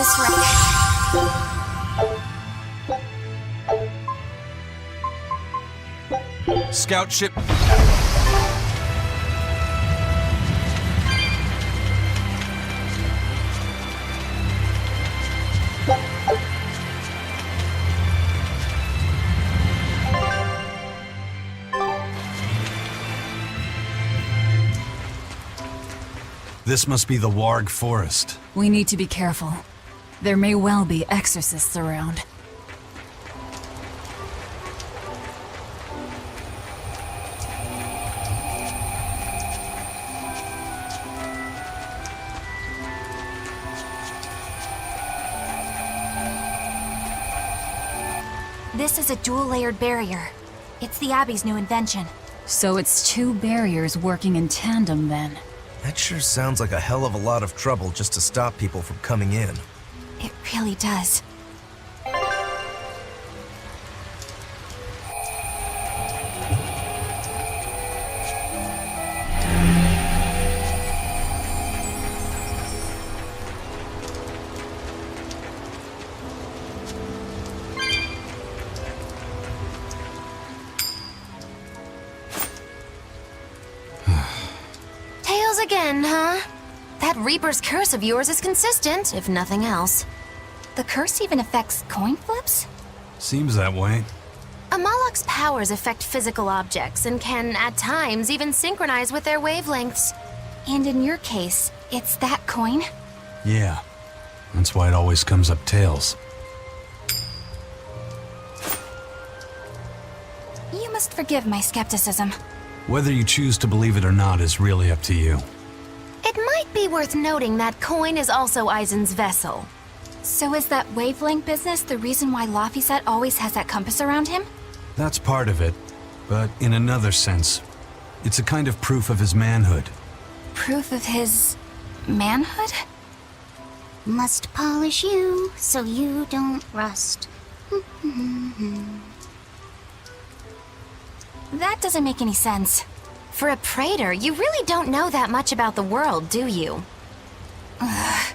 this right. Scout ship. This must be the Warg Forest. We need to be careful. There may well be exorcists around. This is a dual-layered barrier. It's the Abbey's new invention. So it's two barriers working in tandem then. That sure sounds like a hell of a lot of trouble just to stop people from coming in. It really does. Again, huh? That Reaper's curse of yours is consistent, if nothing else. The curse even affects coin flips? Seems that way. A Moloch's powers affect physical objects and can, at times, even synchronize with their wavelengths. And in your case, it's that coin? Yeah. That's why it always comes up tails. You must forgive my skepticism. Whether you choose to believe it or not is really up to you. It might be worth noting that coin is also Eisen's vessel. So is that wavelength business the reason why Laphicet always has that compass around him? That's part of it, but in another sense, it's a kind of proof of his manhood. Proof of his manhood? Must polish you so you don't rust. That doesn't make any sense. For a praetor, you really don't know that much about the world, do you? Ugh.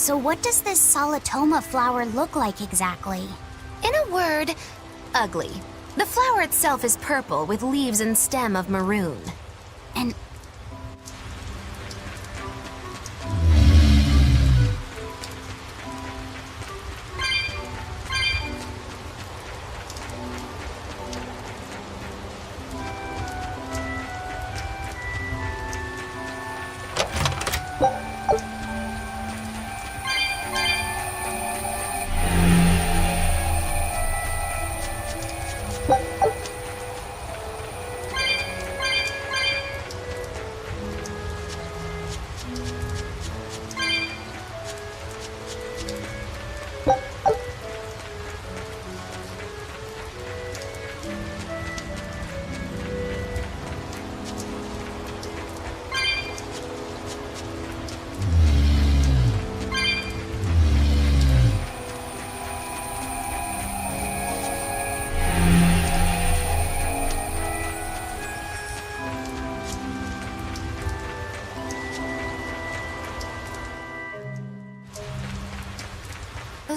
So what does this solitoma flower look like exactly? In a word, ugly. The flower itself is purple with leaves and stem of maroon. And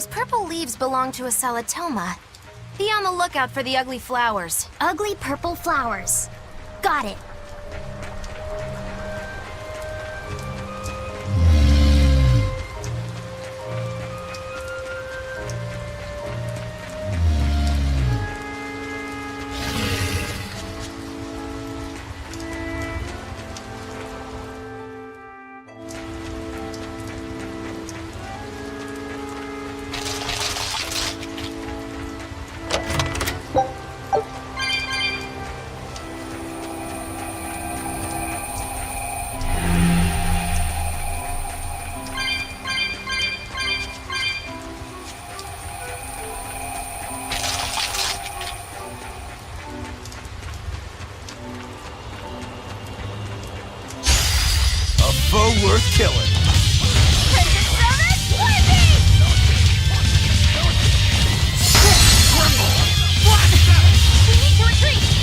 those purple leaves belong to a solitoma. Be on the lookout for the ugly flowers. ugly purple flowers. Got it. foe worth killing. We need to retreat!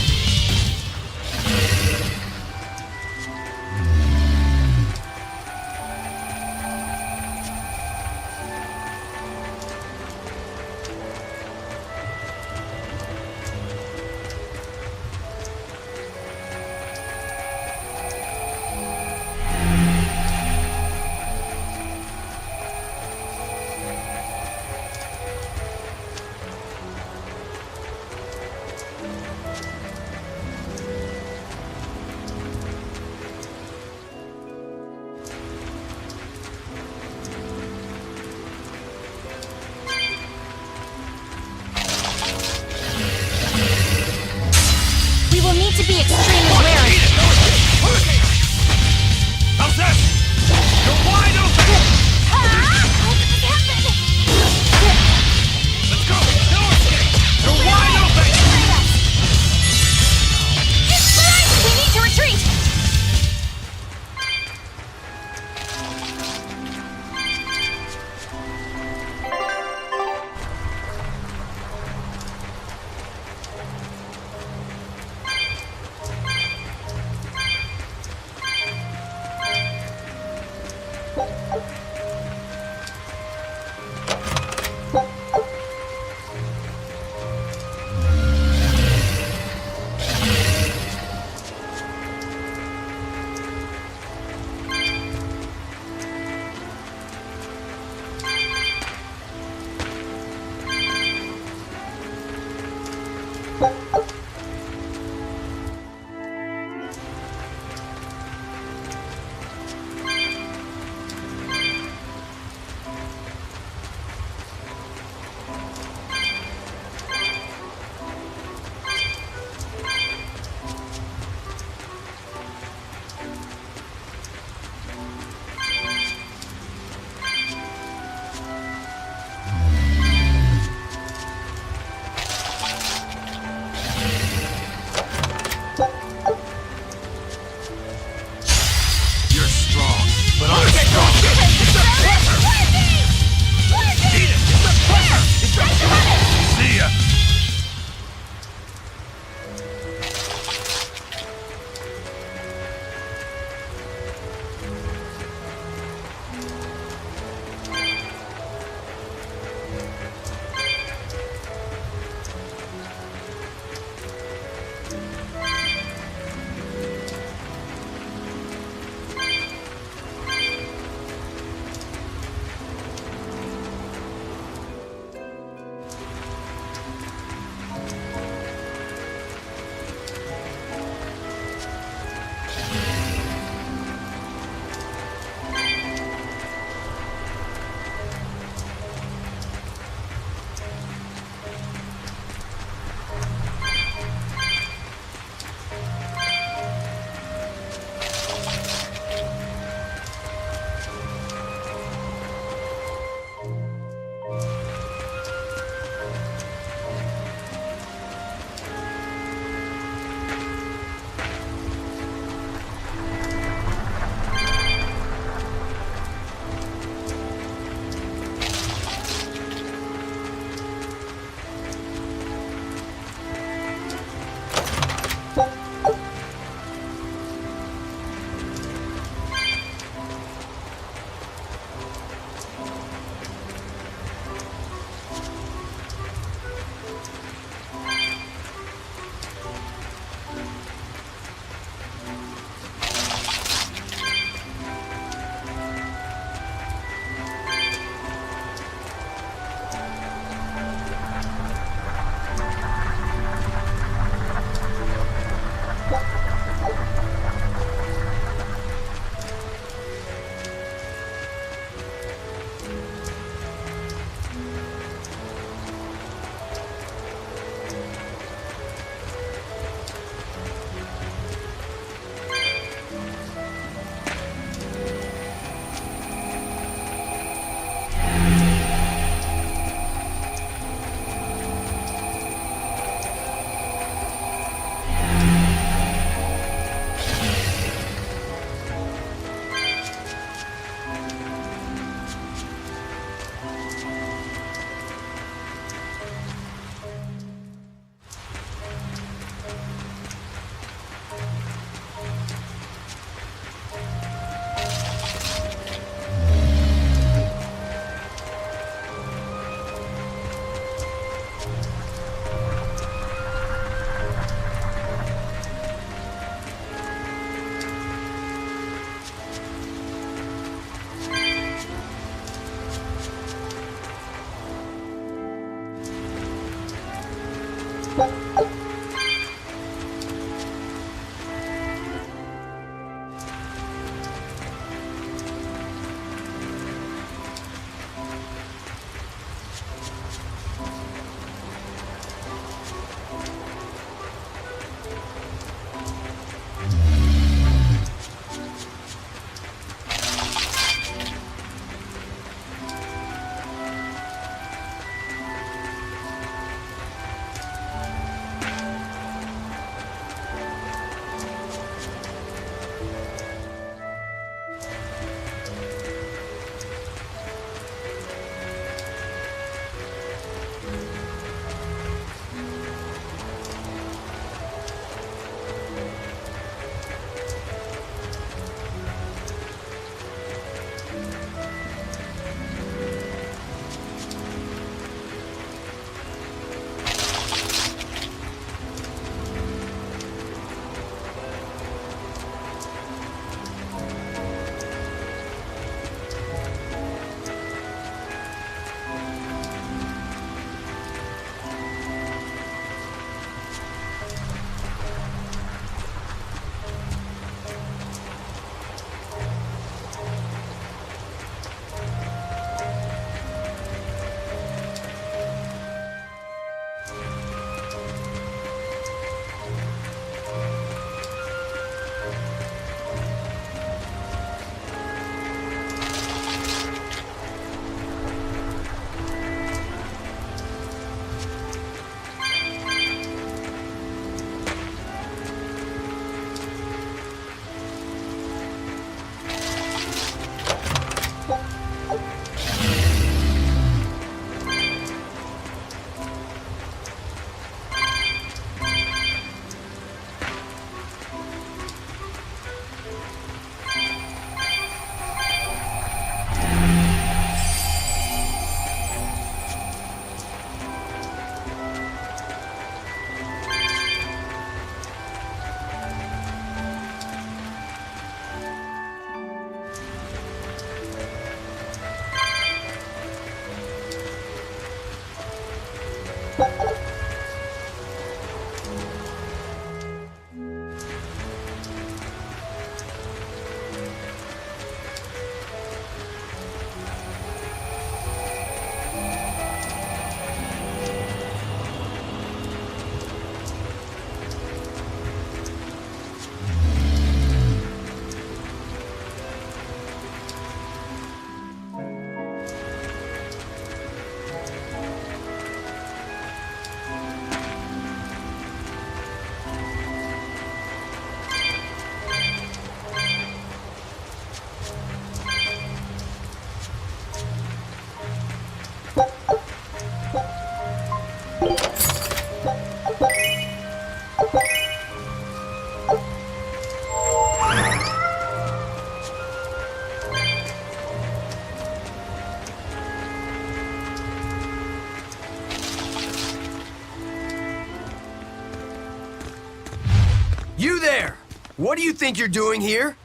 do you think you're doing here?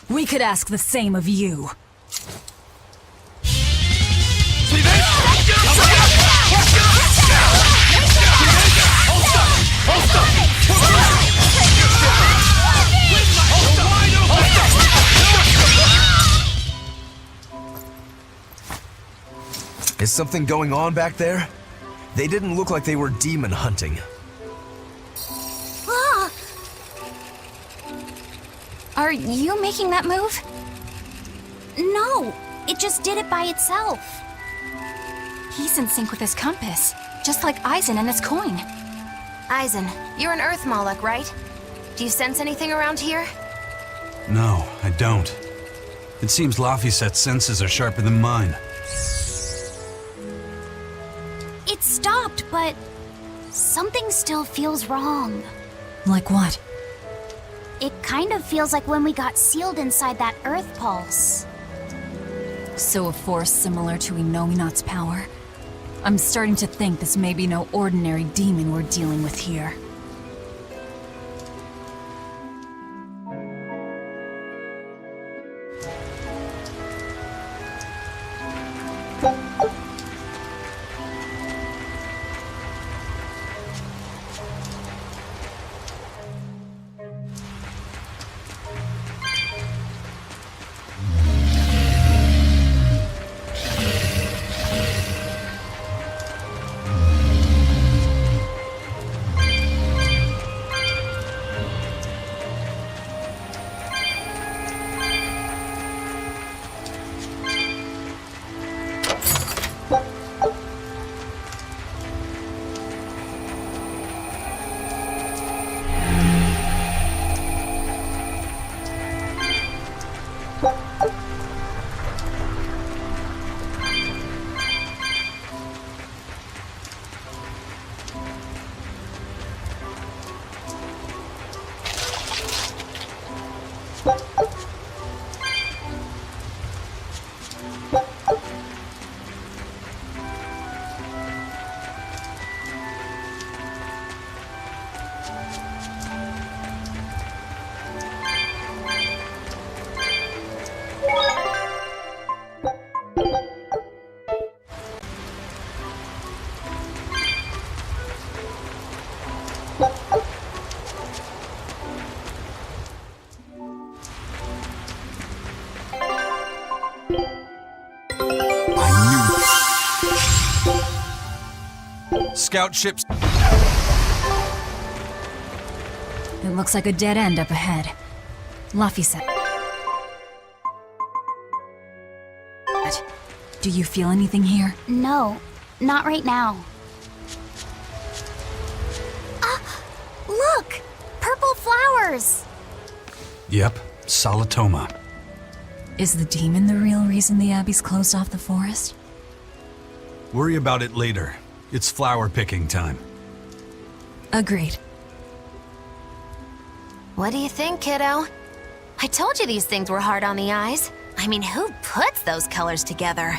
We could ask the same of you. Is something going on back there? They didn't look like they were demon hunting. Ah! Are you making that move? No, it just did it by itself. He's in sync with his compass, just like Eisen and his coin. Eisen, you're an Earth Moloch, right? Do you sense anything around here? No, I don't. It seems Laphicet's senses are sharper than mine. It stopped, but something still feels wrong. Like what? It kind of feels like when we got sealed inside that Earth Pulse. So a force similar to Inominat's power? I'm starting to think this may be no ordinary demon we're dealing with here. Scout ships. It looks like a dead end up ahead. Laphicet. Do you feel anything here? No, not right now. Ah! Look! Purple flowers! Yep, Salatoma. Is the demon the real reason the Abbey's closed off the forest? Worry about it later. It's flower picking time. Agreed. What do you think, kiddo? I told you these things were hard on the eyes. I mean, who puts those colors together?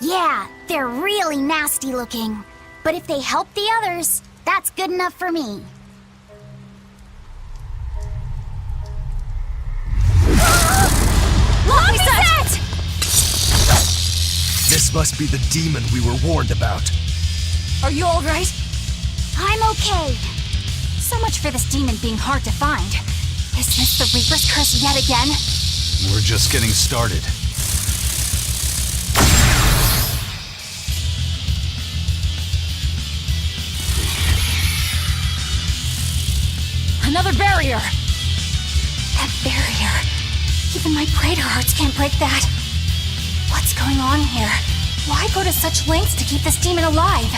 Yeah, they're really nasty looking. But if they help the others, that's good enough for me. Laphicet! This must be the demon we were warned about. Are you alright? I'm okay. So much for this demon being hard to find. Is this the Reaper's curse yet again? We're just getting started. Another barrier! That barrier. Even my Praetor hearts can't break that. What's going on here? Why go to such lengths to keep this demon alive?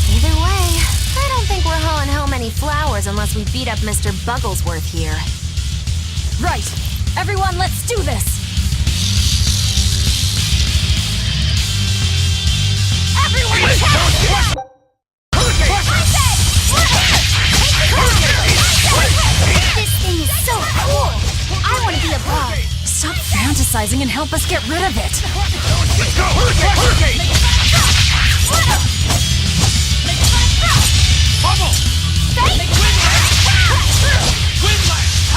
Either way, I don't think we're hauling home any flowers unless we beat up Mr. Bugglesworth here. Right! Everyone, let's do this! Everyone attack! This thing is so cool! I want to be above! Stop fantasizing and help us get rid of it! Let's go! Hurricane! Bubble! Wind lash!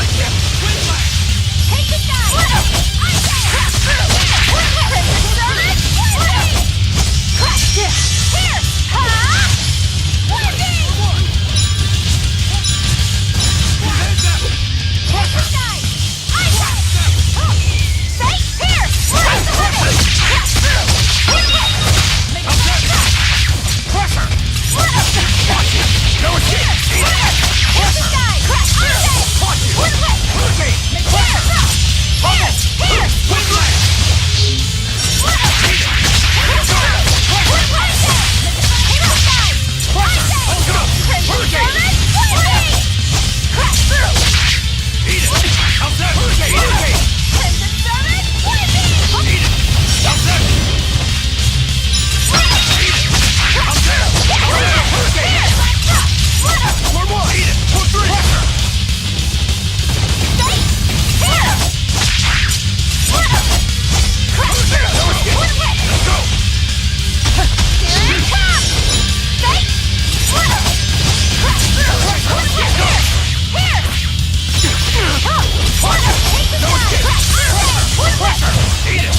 Crusher! Eat it!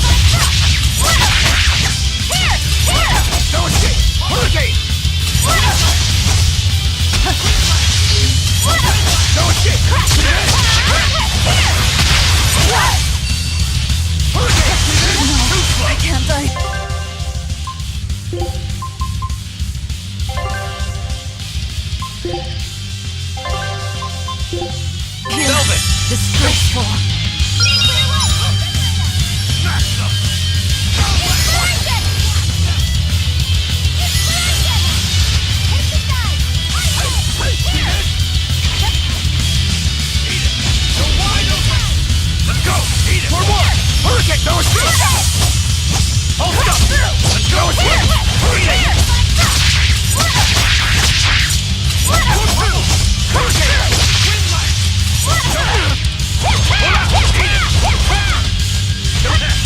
No escape! Hurricane! No escape! I can't die. Velvet! Disgraceful. Smash them! Let's go! Eat it! For one! Hurricane! No escape! Hold up! Let's go! Escape! Hurricane! Hurricane!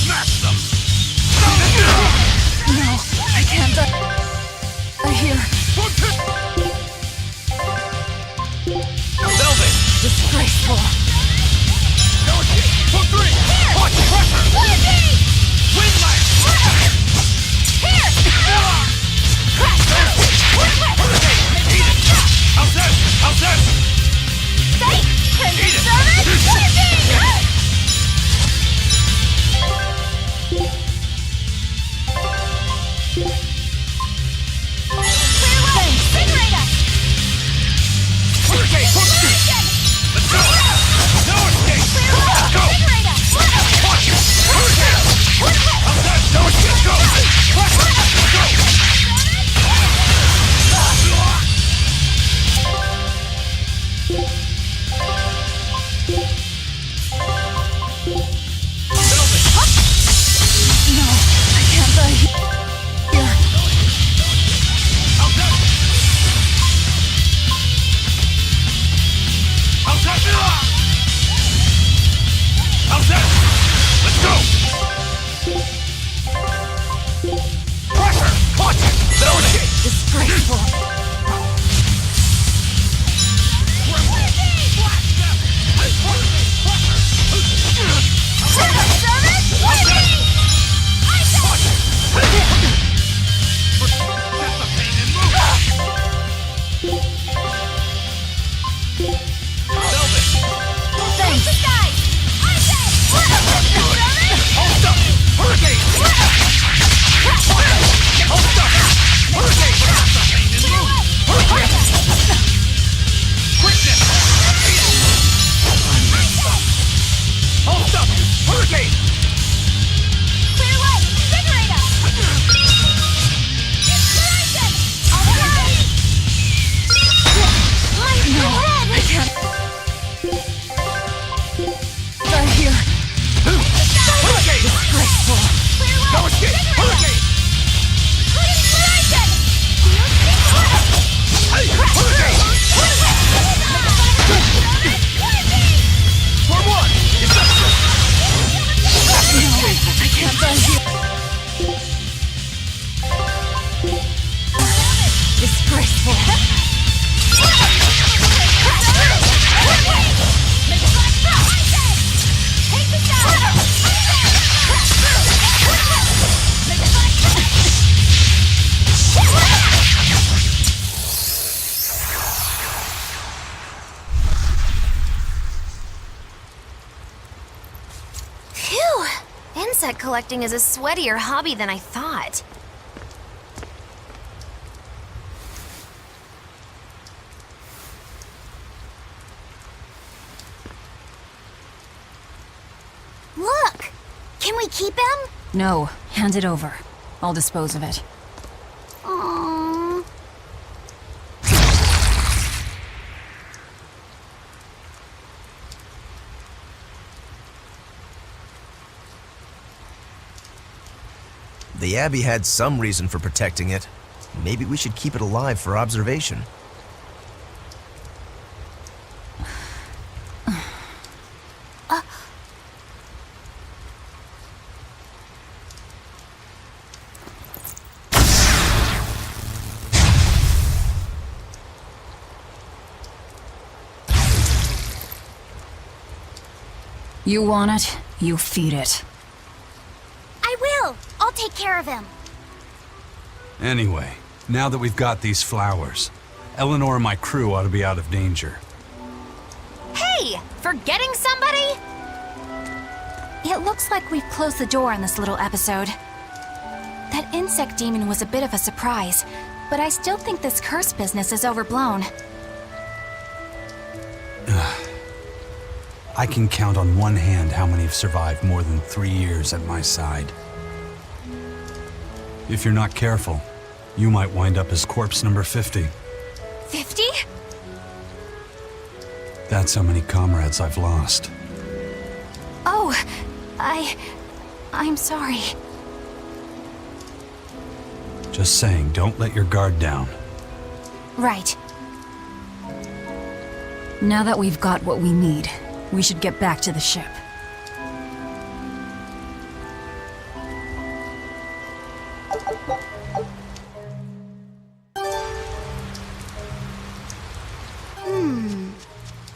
Smash them! No, I can't die. I hear Velvet! disgraceful. No escape! For three! Watch the pressure! Windlash! Hurricane! Eat it! How's this? How's this? Eat it! Hurricane! Let's go! No escape! Let's go! Watch it! Hurricane! How's that? No escape! Go! Let's go! No, I can't die here. How's that? How's that? How's that? Let's go! Pressure! Watch it! No escape! Disgraceful. Insect collecting is a sweatier hobby than I thought. Look! Can we keep him? No, hand it over. I'll dispose of it. Aww. The Abbey had some reason for protecting it. Maybe we should keep it alive for observation. You want it, you feed it. I will! I'll take care of him. Anyway, now that we've got these flowers, Eleanor and my crew ought to be out of danger. Hey! Forgetting somebody? It looks like we've closed the door on this little episode. That insect demon was a bit of a surprise, but I still think this curse business is overblown. I can count on one hand how many have survived more than 3 years at my side. If you're not careful, you might wind up as corpse number 50. 50? That's how many comrades I've lost. Oh, I'm sorry. Just saying, don't let your guard down. Right. Now that we've got what we need, we should get back to the ship.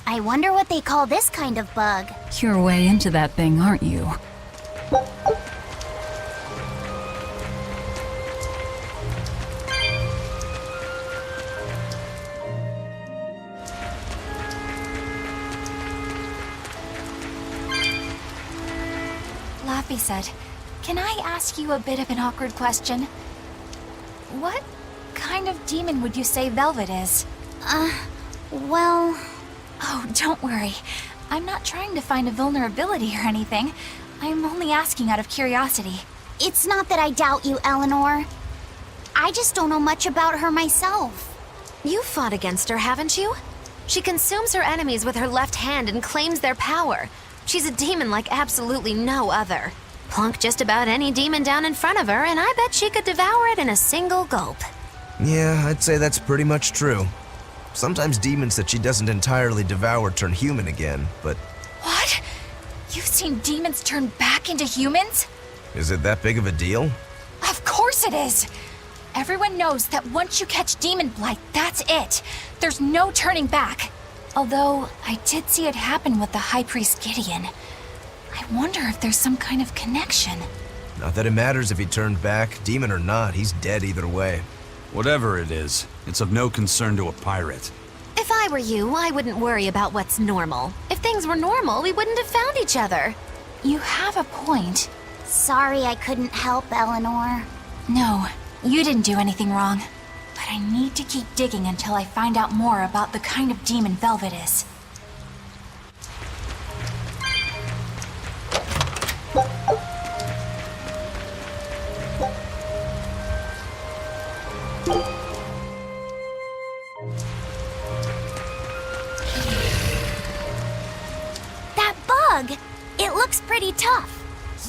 I wonder what they call this kind of bug. You're way into that thing, aren't you? Laffy said, "Can I ask you a bit of an awkward question? What kind of demon would you say Velvet is?" Well... Oh, don't worry. I'm not trying to find a vulnerability or anything. I'm only asking out of curiosity. It's not that I doubt you, Eleanor. I just don't know much about her myself. You've fought against her, haven't you? She consumes her enemies with her left hand and claims their power. She's a demon like absolutely no other. Plunk just about any demon down in front of her, and I bet she could devour it in a single gulp. Yeah, I'd say that's pretty much true. Sometimes demons that she doesn't entirely devour turn human again, but What? You've seen demons turn back into humans? is it that big of a deal? Of course it is! Everyone knows that once you catch demon blight, that's it. There's no turning back. Although, I did see it happen with the High Priest Gideon. I wonder if there's some kind of connection. Not that it matters if he turned back, demon or not, he's dead either way. Whatever it is, it's of no concern to a pirate. If I were you, I wouldn't worry about what's normal. If things were normal, we wouldn't have found each other. You have a point. Sorry I couldn't help, Eleanor. No, you didn't do anything wrong. But I need to keep digging until I find out more about the kind of demon Velvet is. That bug! It looks pretty tough.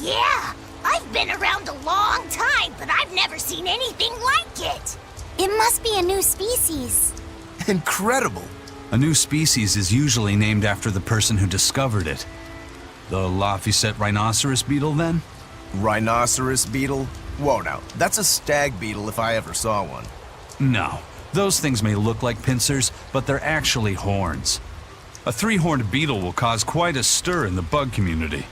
Yeah, I've been around a long time, but I've never seen anything like it. It must be a new species. Incredible! A new species is usually named after the person who discovered it. The Laphicet rhinoceros beetle, then? Rhinoceros beetle? Whoa now, that's a stag beetle if I ever saw one. No. Those things may look like pincers, but they're actually horns. A three-horned beetle will cause quite a stir in the bug community.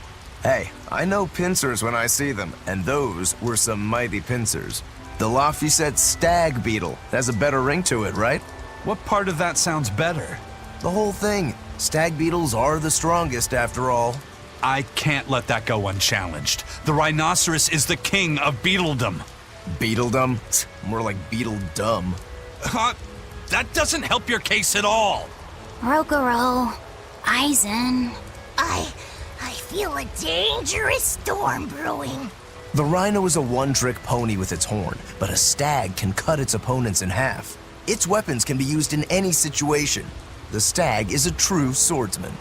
Hey, I know pincers when I see them, and those were some mighty pincers. The Laphicet stag beetle has a better ring to it, right? What part of that sounds better? The whole thing. Stag beetles are the strongest after all. I can't let that go unchallenged. The rhinoceros is the king of beetledom. Beetledom? More like beetle dumb. That doesn't help your case at all. Rokuro, Aizen. I feel a dangerous storm brewing. The rhino is a one-trick pony with its horn, but a stag can cut its opponents in half. Its weapons can be used in any situation. The stag is a true swordsman.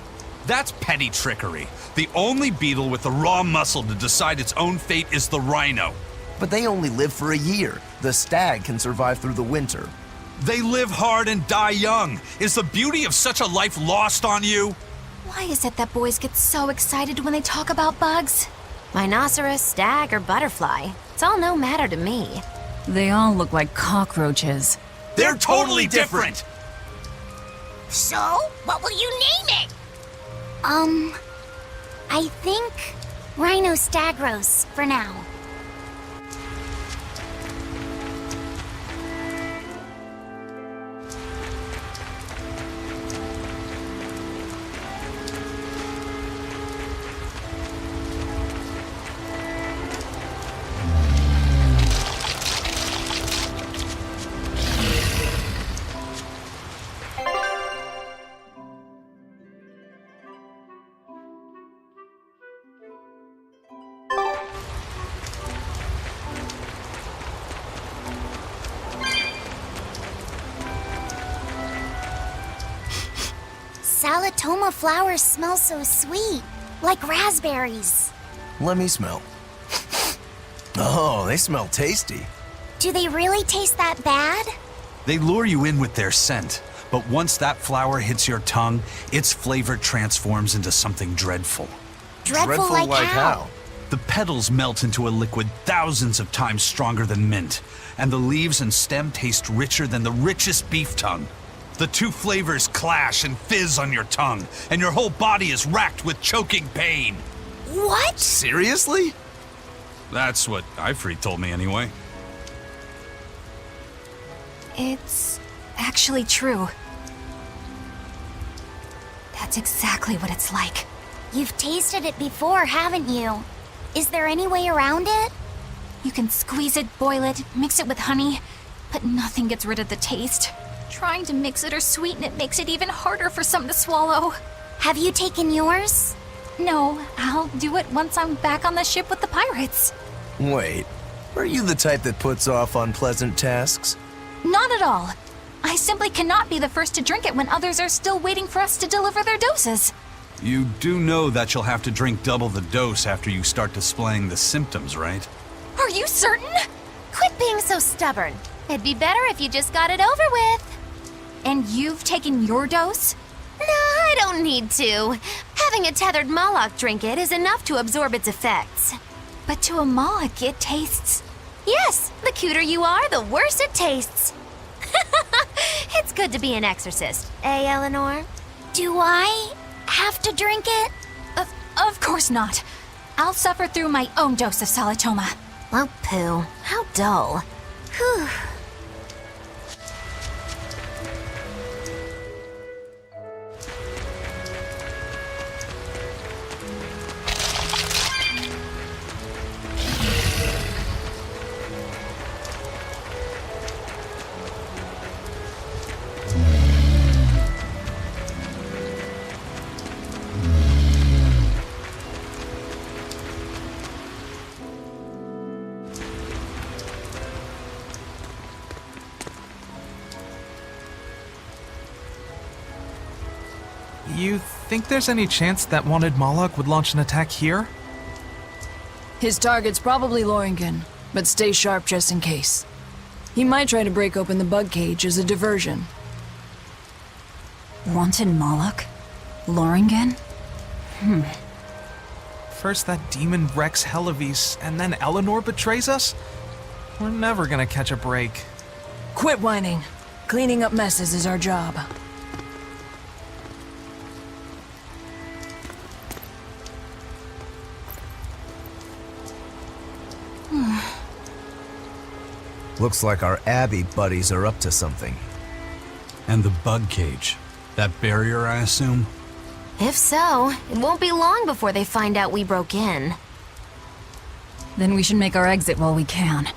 That's petty trickery. The only beetle with the raw muscle to decide its own fate is the rhino. But they only live for a year. The stag can survive through the winter. They live hard and die young. Is the beauty of such a life lost on you? Why is it that boys get so excited when they talk about bugs? Rhinoceros, stag, or butterfly. It's all no matter to me. They all look like cockroaches. They're totally different! So, what will you name it? I think Rhinostagros for now. Salatoma flowers smell so sweet, like raspberries. Let me smell. Oh, they smell tasty. Do they really taste that bad? They lure you in with their scent, but once that flower hits your tongue, its flavor transforms into something dreadful. Dreadful like how? The petals melt into a liquid thousands of times stronger than mint, and the leaves and stem taste richer than the richest beef tongue. The two flavors clash and fizz on your tongue, and your whole body is racked with choking pain. What? Seriously? That's what Ifrit told me anyway. It's actually true. That's exactly what it's like. You've tasted it before, haven't you? Is there any way around it? You can squeeze it, boil it, mix it with honey, but nothing gets rid of the taste. Trying to mix it or sweeten it makes it even harder for some to swallow. Have you taken yours? No, I'll do it once I'm back on the ship with the pirates. Wait, are you the type that puts off unpleasant tasks? Not at all. I simply cannot be the first to drink it when others are still waiting for us to deliver their doses. You do know that you'll have to drink double the dose after you start displaying the symptoms, right? Are you certain? Quit being so stubborn. It'd be better if you just got it over with. And you've taken your dose? No, I don't need to. Having a tethered Moloch drink it is enough to absorb its effects. But to a Moloch, it tastes... Yes, the cuter you are, the worse it tastes. It's good to be an exorcist, eh, Eleanor? Do I have to drink it? Of course not. I'll suffer through my own dose of Salatoma. Oh, pooh. How dull. Whew. You think there's any chance that wanted Moloch would launch an attack here? His target's probably Loringen, but stay sharp just in case. He might try to break open the bug cage as a diversion. Wanted Moloch? Loringen? First that demon Rex Helevis, and then Eleanor betrays us? We're never gonna catch a break. Quit whining. Cleaning up messes is our job. Looks like our Abbey buddies are up to something. And the bug cage. That barrier, I assume? If so, it won't be long before they find out we broke in. Then we should make our exit while we can.